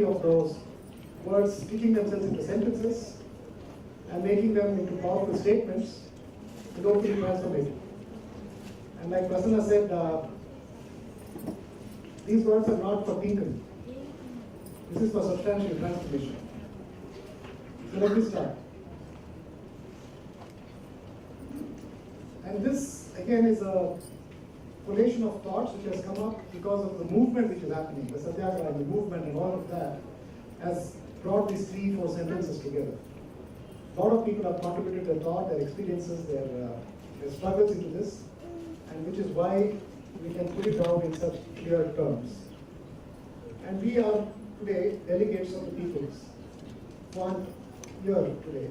of those words sticking themselves into sentences and making them into powerful statements is hopefully transformative. And like Prasanna said, these words are not for tinkering. This is for substantial transformation. So let me start. And this again is a collation of thoughts which has come up because of the movement which is happening, the Satyagraha, the movement and all of that has brought these 3-4 sentences together. A lot of people have contributed their thought, their experiences, their struggles into this, and which is why we can put it down in such clear terms. And we are today delegates of the people's one year today.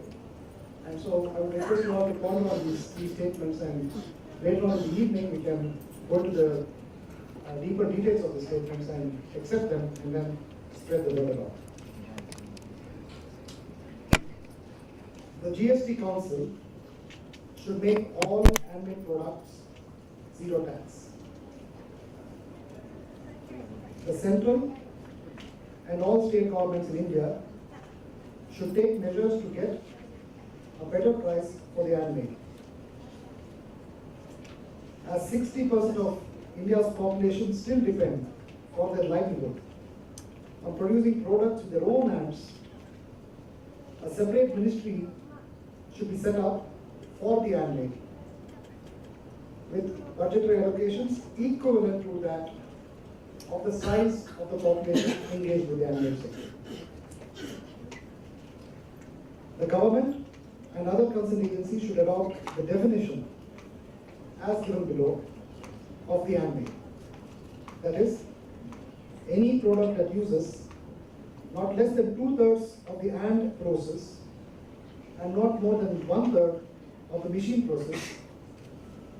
And so I would request you all to ponder on these statements, and later on in the evening we can go to the deeper details of the statements and accept them and then spread the word about. The GST Council should make all handmade products zero tax. The central and all state governments in India should take measures to get a better price for the handmade. As 60% of India's population still depend for their livelihood on producing products with their own hands, a separate ministry should be set up for the handmade with budgetary allocations equivalent to that of the size of the population engaged with the handmade sector. The government and other concerned agencies should adopt the definition as given below of the handmade. That is, any product that uses not less than 2/3 of the hand process and not more than 1/3 of the machine process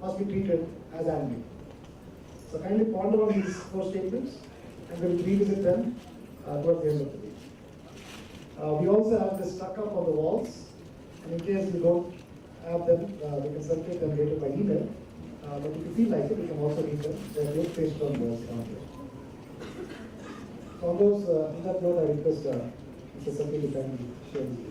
must be treated as handmade. So kindly ponder on these 4 statements and we'll revisit them towards the end of the day. We also have this stuck up on the walls, and in case we don't have them, we can circulate them later by email. But if you feel like it, we can also read them. They're both based on words down here. So on those, on that note, I request Mr. Satya to kindly share with you.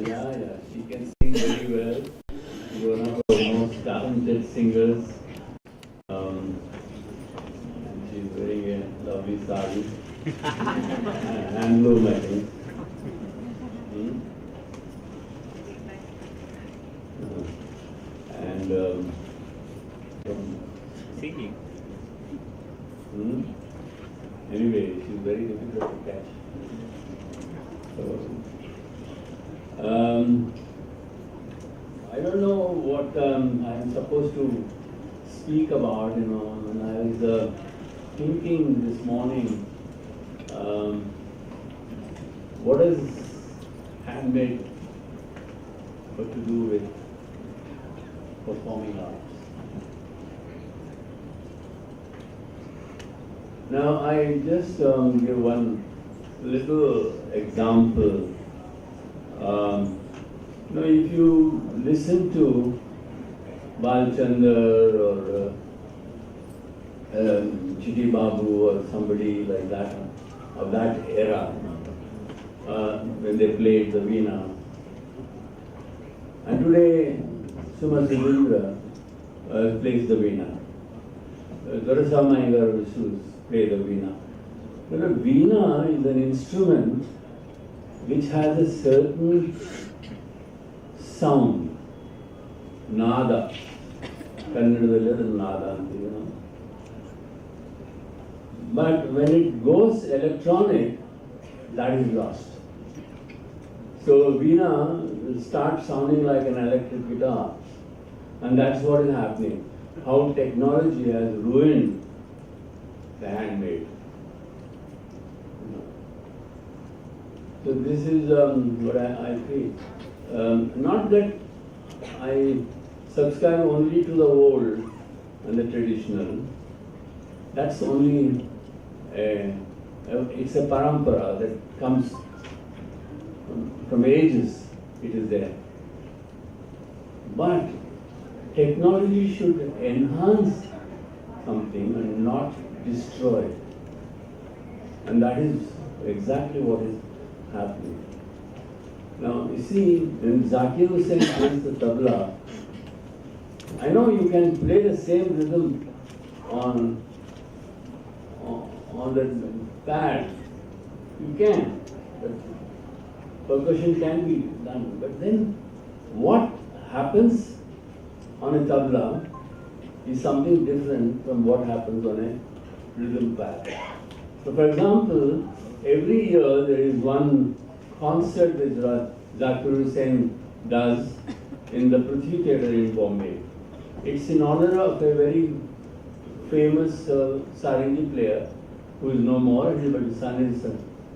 Yeah, she can sing very well. She's one of our most talented singers. And she's wearing a lovely sari. Handloom, I think. And singing. Anyway, she's very difficult to catch. So, I don't know what I'm supposed to speak about, when I was thinking this morning, what is handmade got to do with performing arts? Now, I just give one little example. If you listen to Balchandar or Chiti Babu or somebody like that, of that era, when they played the veena, and today Sumati Indra plays the veena. Dorasama Iyengar play the veena. But a veena is an instrument which has a certain sound, nada. Kannadadalli adu nada anta, But when it goes electronic, that is lost. So veena will start sounding like an electric guitar, and that's what is happening. How technology has ruined the handmade. So this is what I feel. Not that I subscribe only to the old and the traditional. That's only it's a parampara that comes from ages, it is there. But technology should enhance something and not destroy it. And that is exactly what is happening. Now, you see, when Zakir Hussain plays the tabla, I know you can play the same rhythm on the pad. You can. But percussion can be done. But then what happens on a tabla is something different from what happens on a rhythm pad. So for example, every year there is one concert which Zakir Hussain does in the Prithvi Theatre in Bombay. It's in honor of a very famous sarangi player who is no more, but his son is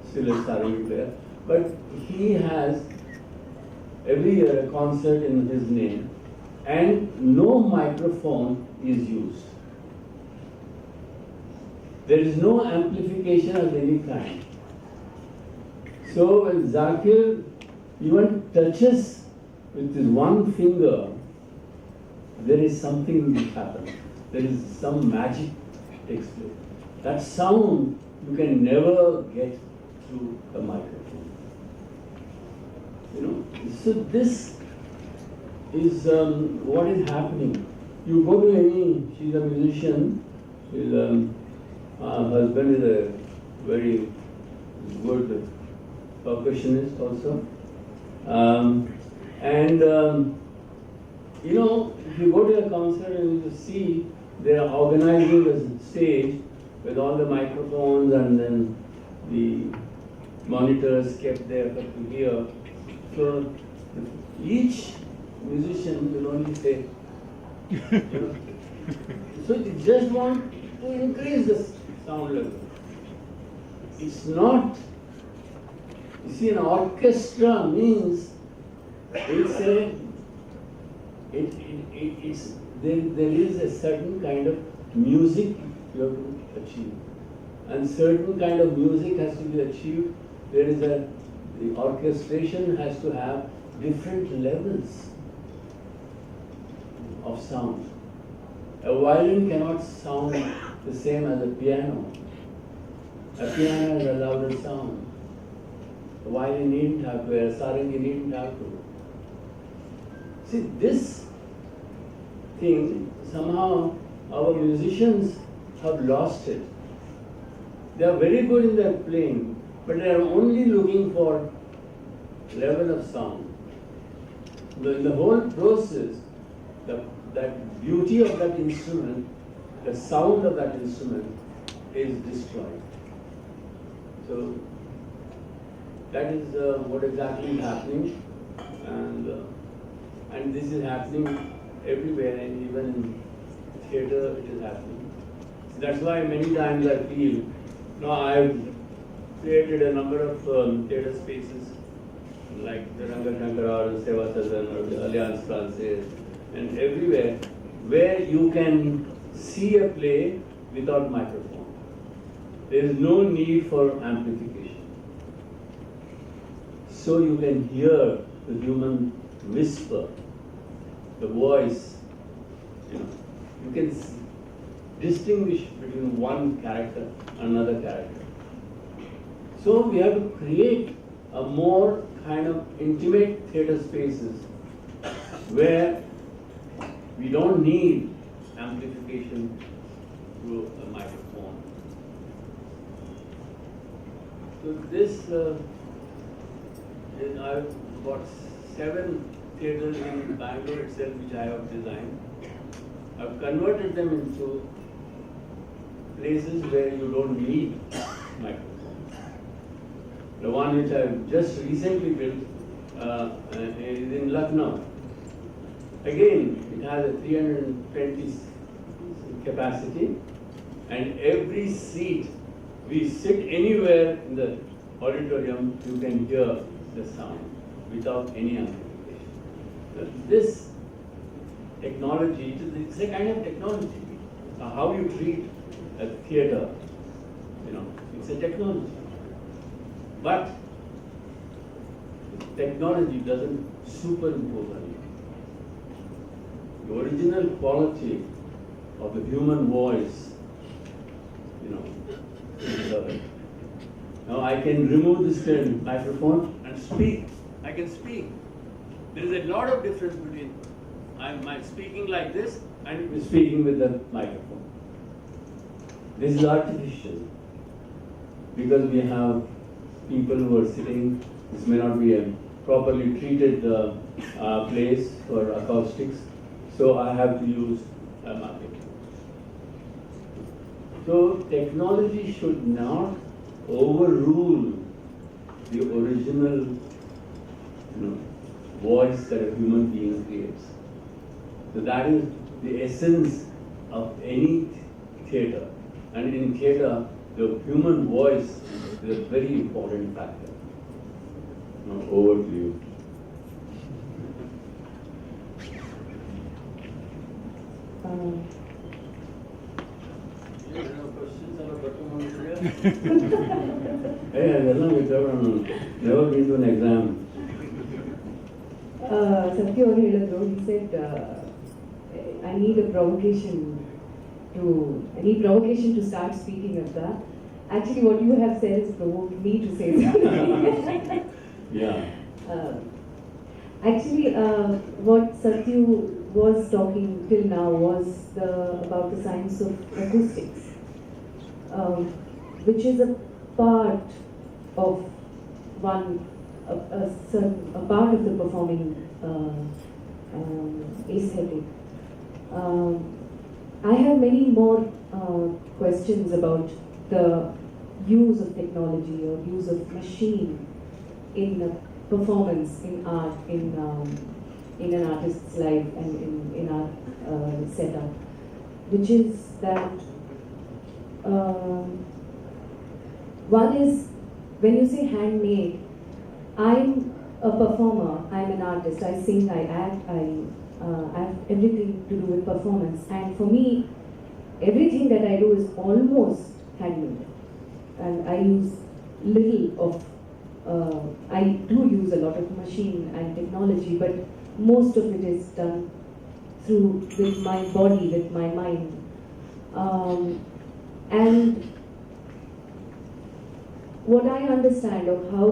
still a sarangi player. But he has every year a concert in his name, and no microphone is used. There is no amplification of any kind. So when Zakir even touches with his one finger, there is something which happens. There is some magic takes place. That sound you can never get through a microphone. You know, so this is what is happening. You go to any, she's a musician, her husband is a very good percussionist also. You know, if you go to a concert and you see they are organizing the stage with all the microphones and then the monitors kept there for to hear. So each musician will only say, you know, so they just want to increase the sound level. It's not, you see, an orchestra means it's a, it's there is a certain kind of music you have to achieve, and certain kind of music has to be achieved. There is the orchestration has to have different levels of sound. A violin cannot sound the same as a piano. A piano has a louder sound. A violin needn't have to, a sarangi needn't have to. See, this thing, somehow our musicians have lost it. They are very good in their playing, but they are only looking for level of sound. In the whole process, that beauty of that instrument, the sound of that instrument is destroyed. So that is what exactly is happening, and this is happening everywhere, and even in theatre it is happening. So that's why many times I feel, I've created a number of theatre spaces like the Rangashankara or the Seva Sadan or the Alliance Francaise, and everywhere where you can see a play without microphone. There is no need for amplification. So you can hear the human whisper, the voice. You can distinguish between one character and another character. So we have to create a more kind of intimate theatre spaces where we don't need amplification through a microphone. So this, I've got 7 theatres in Bangalore itself which I have designed. I've converted them into places where you don't need microphones. The one which I've just recently built is in Lucknow. Again, it has a 320 capacity, and every seat, we sit anywhere in the auditorium, you can hear the sound without any amplification. So this technology, it's a kind of technology. How you treat a theatre It's a technology. But technology doesn't superimpose on it. The original quality of the human voice, is there. Now I can remove this microphone and speak. I can speak. There is a lot of difference between I'm speaking like this and speaking with the microphone. This is artificial because we have people who are sitting. This may not be a properly treated place for acoustics, so I have to use a market. So technology should not overrule the original voice that a human being creates. So that is the essence of any theatre. And in theatre, the human voice is a very important factor. Now over to you. Hey, never been to an exam. Satya he said, I need provocation to start speaking of that. Actually, what you have said has provoked me to say something. Yeah. Actually, what Satya was talking till now was about the science of acoustics, which is a part of a part of the performing aesthetic. I have many more questions about the use of technology or use of machine in performance, in art, in an artist's life and in our setup, which is that one is, when you say handmade, I'm a performer, I'm an artist, I sing, I act, I have everything to do with performance, and for me, everything that I do is almost handmade, and I use little of, I do use a lot of machine and technology, but most of it is done with my body, with my mind, and what I understand of how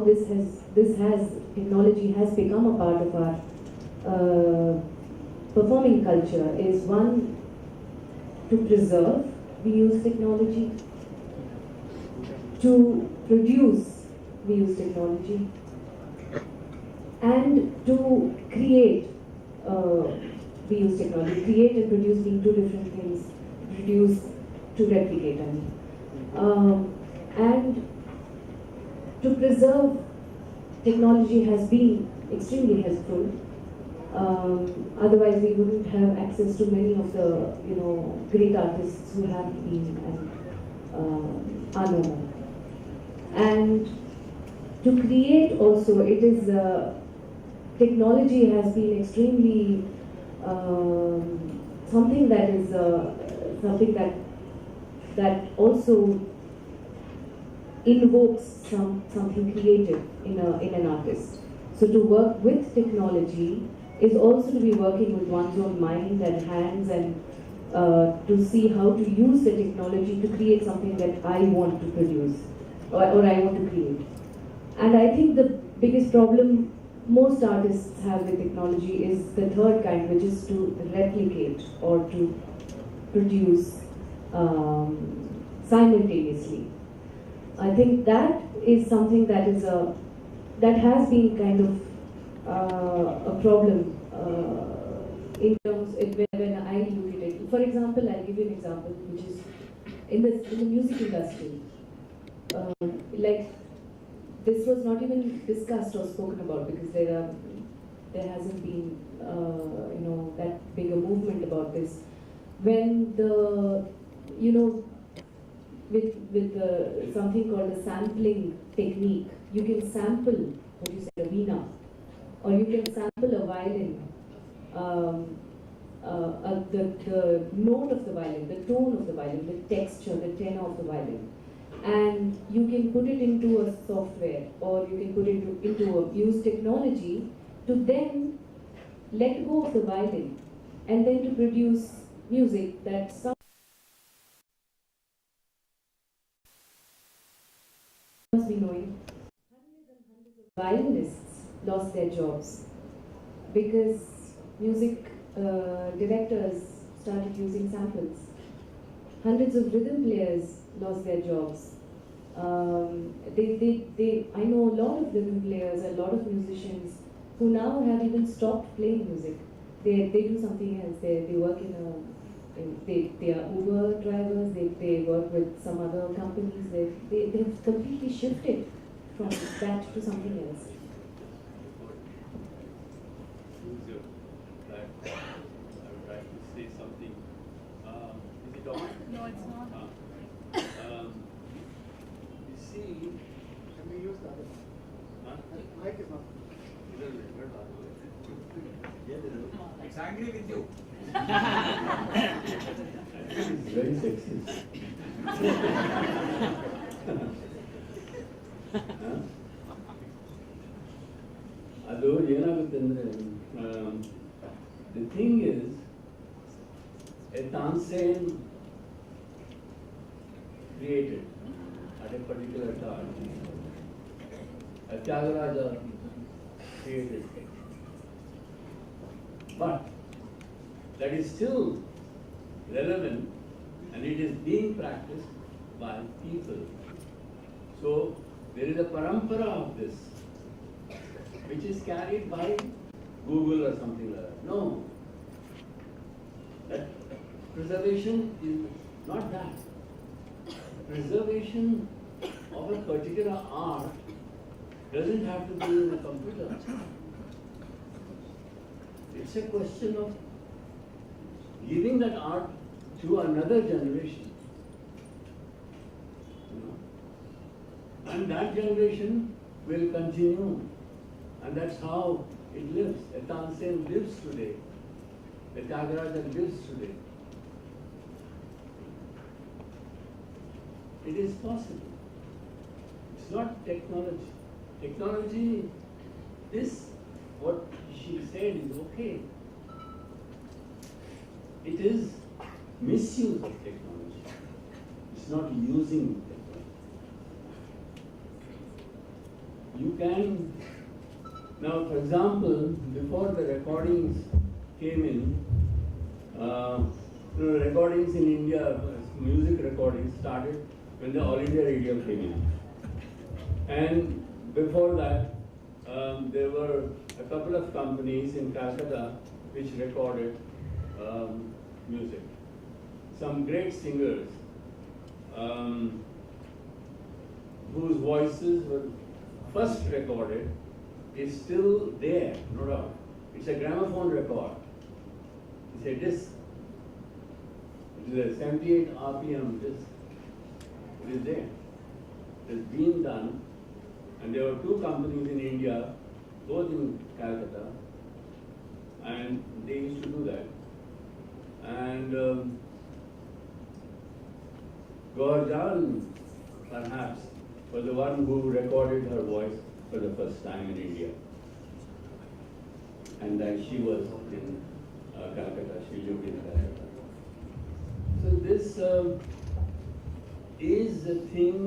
technology has become a part of our performing culture is, one, to preserve, we use technology. To produce, we use technology. And to create, we use technology. Create and produce being two different things. Produce to replicate, I mean. And to preserve, technology has been extremely helpful. Otherwise, we wouldn't have access to many of the great artists who have been and are known. And to create also, it is technology has been extremely something that is something that also invokes something creative in an artist. So to work with technology is also to be working with one's own mind and hands, and to see how to use the technology to create something that I want to produce or I want to create. And I think the biggest problem most artists have with technology is the third kind, which is to replicate or to produce simultaneously. I think that is something that is that has been kind of a problem in terms of when I look at it. For example, I'll give you an example, which is in the music industry. Like, this was not even discussed or spoken about because there hasn't been that big a movement about this. When with something called a sampling technique, you can sample what you said, a veena, or you can sample a violin, the note of the violin, the tone of the violin, the texture, the tenor of the violin, and you can put it into a software, or you can put it into a use technology to then let go of the violin and then to produce music that some must be knowing. Hundreds and hundreds of violinists lost their jobs because music directors started using samples. Hundreds of rhythm players lost their jobs. I know a lot of rhythm players, a lot of musicians who now have even stopped playing music. They do something else. They work they are Uber drivers. They work with some other companies. They've completely shifted from that to something else. I would like to say something. Is it on? No, it's not. You see, Can we use the other one? huh? Mic is not. Exactly with you. It's very sexist. ಅದು ಏನಾಗುತ್ತೆ ಅಂದ್ರೆ the thing is a Tansen created at a particular time, a Tyagaraja created it, but that is still relevant and it is being practiced by people. So there is a parampara of this which is carried by Google or something like that. No. That preservation is not that. Preservation of a particular art doesn't have to be in a computer. It's a question of giving that art to another generation. You know? And that generation will continue. And that's how it lives. A Tansen lives today. A Tyagaraja lives today. It is possible. It's not technology. Technology, this, what she said is okay. It is misuse of technology. It's not using technology. You can, now for example, before the recordings came in, recordings in India, music recordings started when the All India Radio came in. And before that, there were a couple of companies in Calcutta which recorded music. Some great singers whose voices were first recorded is still there, no doubt. It's a gramophone record. It's a disc. It is a 78 RPM disc. It is there. It has been done. And there were two companies in India, both in Calcutta, and they used to do that. And Gaurjan, perhaps, was the one who recorded her voice for the first time in India. And then she was in Calcutta, she lived in Calcutta. So this is the thing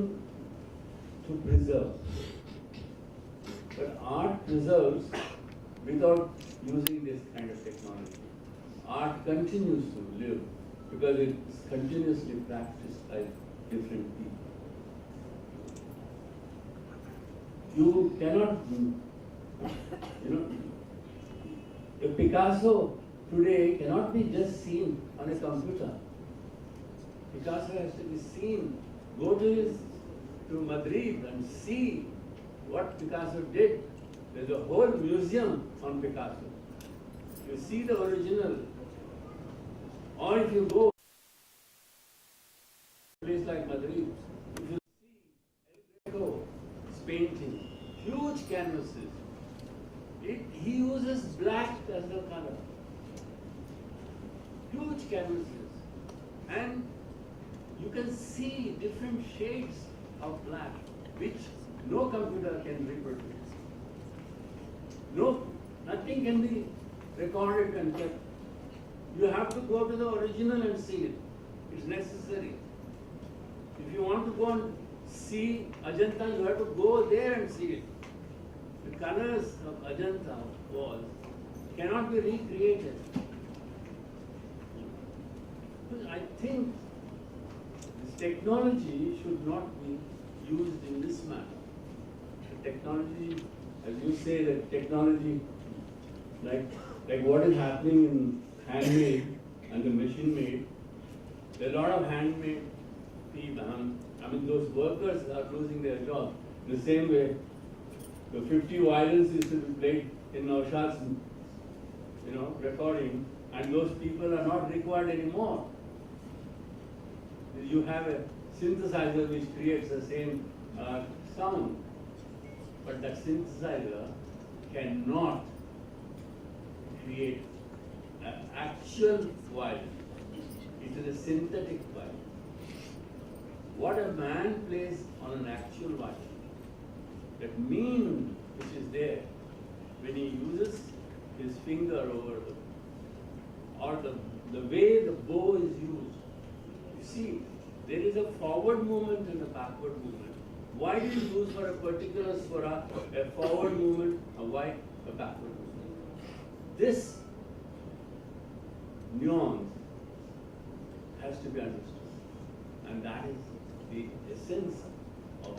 to preserve. But art preserves without using this kind of technology. Art continues to live because it's continuously practiced by different people. You cannot, a Picasso today cannot be just seen on a computer. Picasso has to be seen. Go to Madrid and see what Picasso did. There's a whole museum on Picasso. You see the original. Or if you go to a place like Madrid, if you see El Greco's painting, huge canvases, he uses black as the color. Huge canvases. And you can see different shades of black, which no computer can reproduce. No, nothing can be recorded and kept. You have to go to the original and see it. It's necessary. If you want to go and see Ajanta, you have to go there and see it. The colors of Ajanta walls cannot be recreated. But I think this technology should not be used in this manner. The technology, as you say, the technology, like what is happening in handmade and the machine made, there are a lot of handmade people. I mean, those workers are losing their job. In the same way, the 50 violins used to be played in Naushad's, recording, and those people are not required anymore. You have a synthesizer which creates the same sound, but that synthesizer cannot create an actual violin. It is a synthetic violin. What a man plays on an actual violin, that mean which is there when he uses his finger over or the way the bow is used. You see, there is a forward movement and a backward movement. Why do you use for a particular swara a forward movement and why a backward movement? This nuance has to be understood, and that is the essence of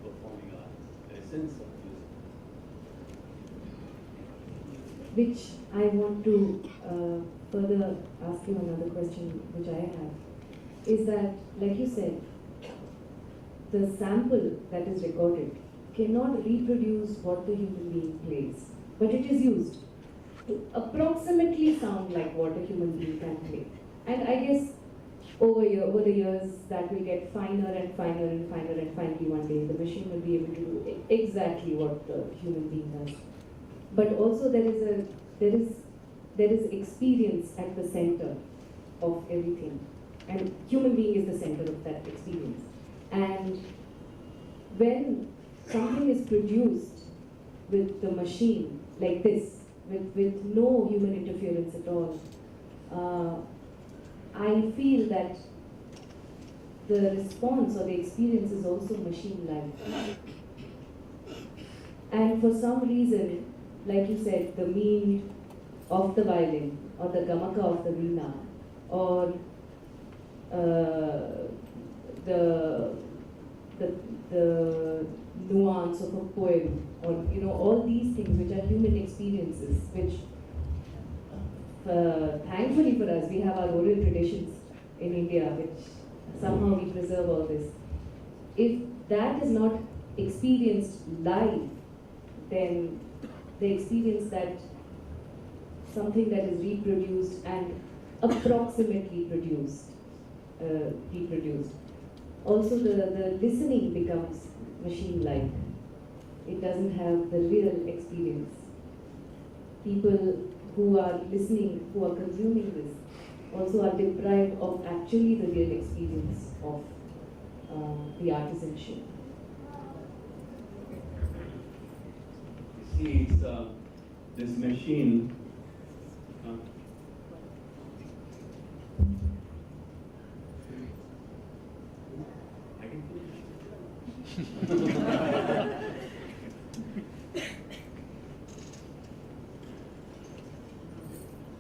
performing art, the essence of music. Which I want to further ask you another question which I have, is that, like you said, the sample that is recorded cannot reproduce what the human being plays, but it is used to approximately sound like what a human being can play. And I guess over the years that will get finer and finer and finer, and finally one day the machine will be able to do exactly what the human being does. But also there is experience at the center of everything, and human being is the center of that experience. And when something is produced with the machine like this, with no human interference at all, I feel that the response or the experience is also machine-like. And for some reason, like you said, the mean of the violin, or the gamaka of the veena, or the nuance of a poem, or all these things which are human experiences, which thankfully for us, we have our oral traditions in India, which somehow we preserve all this. If that is not experienced live, then the experience that something that is reproduced and approximately reproduced. Also the listening becomes machine-like. It doesn't have the real experience. People who are listening, who are consuming this, also are deprived of actually the real experience of the artisanship. See, it's this machine. I can finish.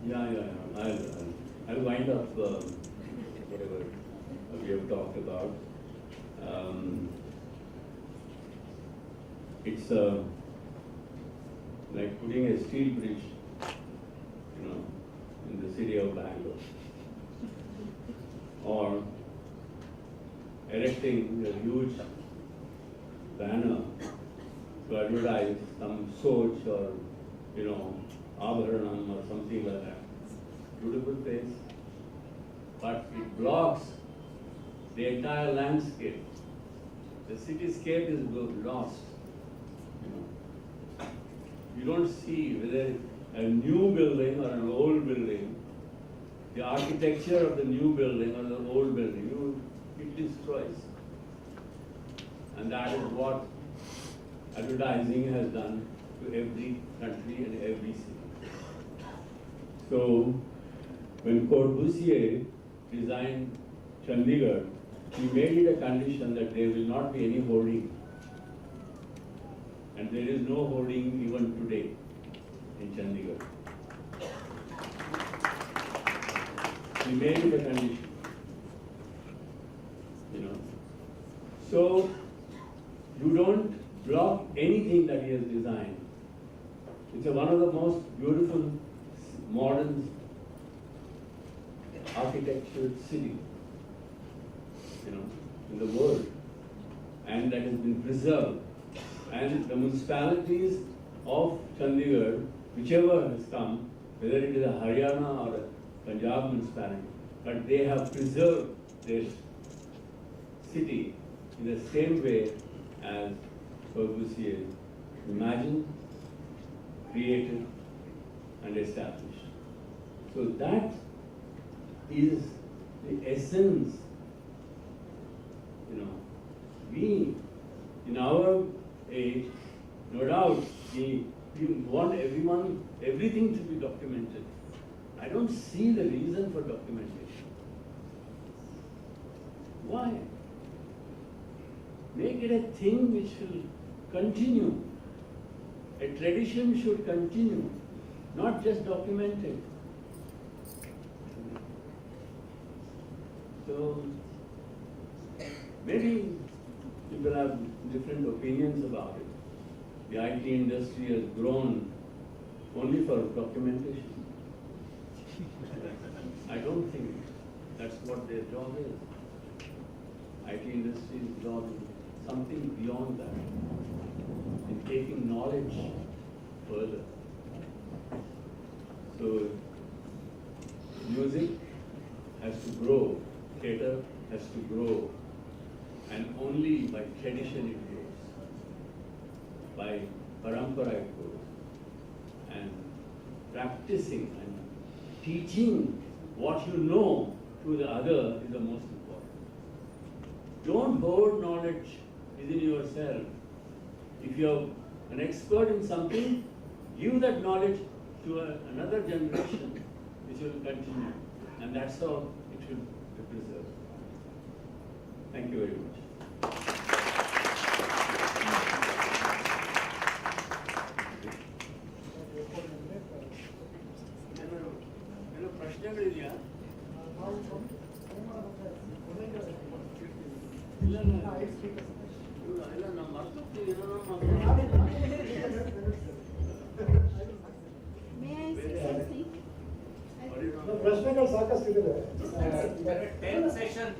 Yeah. I'll wind up whatever we have talked about. It's like putting a steel bridge, in the city of Bangalore, or erecting a huge banner to advertise some Soch or, Abharanam or something like that. Beautiful place, but it blocks the entire landscape. The cityscape is lost. You don't see whether a new building or an old building, the architecture of the new building or the old building, it destroys. And that is what advertising has done to every country and every city. So, when Corbusier designed Chandigarh, he made it a condition that there will not be any hoarding. And there is no hoarding even today in Chandigarh. He made it a condition. So, you don't block anything that he has designed. It's one of the most beautiful modern architectural city, in the world, and that has been preserved. And the municipalities of Chandigarh, whichever has come, whether it is a Haryana or a Punjab municipality, but they have preserved their city in the same way as Corbusier imagined, created, and established. So that is the essence. We, in our age, no doubt, we want everything to be documented. I don't see the reason for documentation. Why? Make it a thing which will continue. A tradition should continue, not just documented. So, maybe people have different opinions about it. The IT industry has grown only for documentation. I don't think that's what their job is. IT industry's job is something beyond that, in taking knowledge further. So, music has to grow, theatre has to grow, and only by tradition it grows, by parampara it grows, and practicing and teaching what you know to the other is the most important. Don't hoard knowledge within yourself. If you are an expert in something, give that knowledge to another generation which will continue, and that's how it should be preserved. Thank you very much. ಪ್ರಶ್ನೆಗಳಿದೆಯಾ? ಇಲ್ಲ ನಮ್ಮ ಮರ್ತೋಗ್ತೀವಿ. ಪ್ರಶ್ನೆಗಳು ಸಾಕಷ್ಟು ಇದೆ. 10 sessions.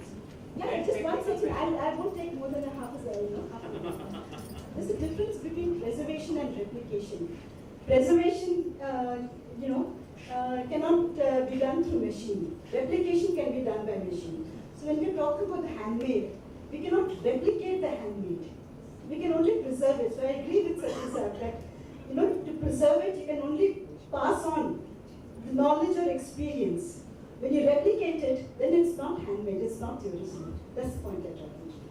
Yeah, just 1 second. I won't take more than a half a second. There's a difference between preservation and replication. Preservation, cannot be done through machine. Replication can be done by machine. So when we talk about the handmade, we cannot replicate the handmade. We can only preserve it. So I agree with Satya that to preserve it, you can only pass on the knowledge or experience. When you replicate it, then it's not handmade, it's not the original. That's the point I try to make.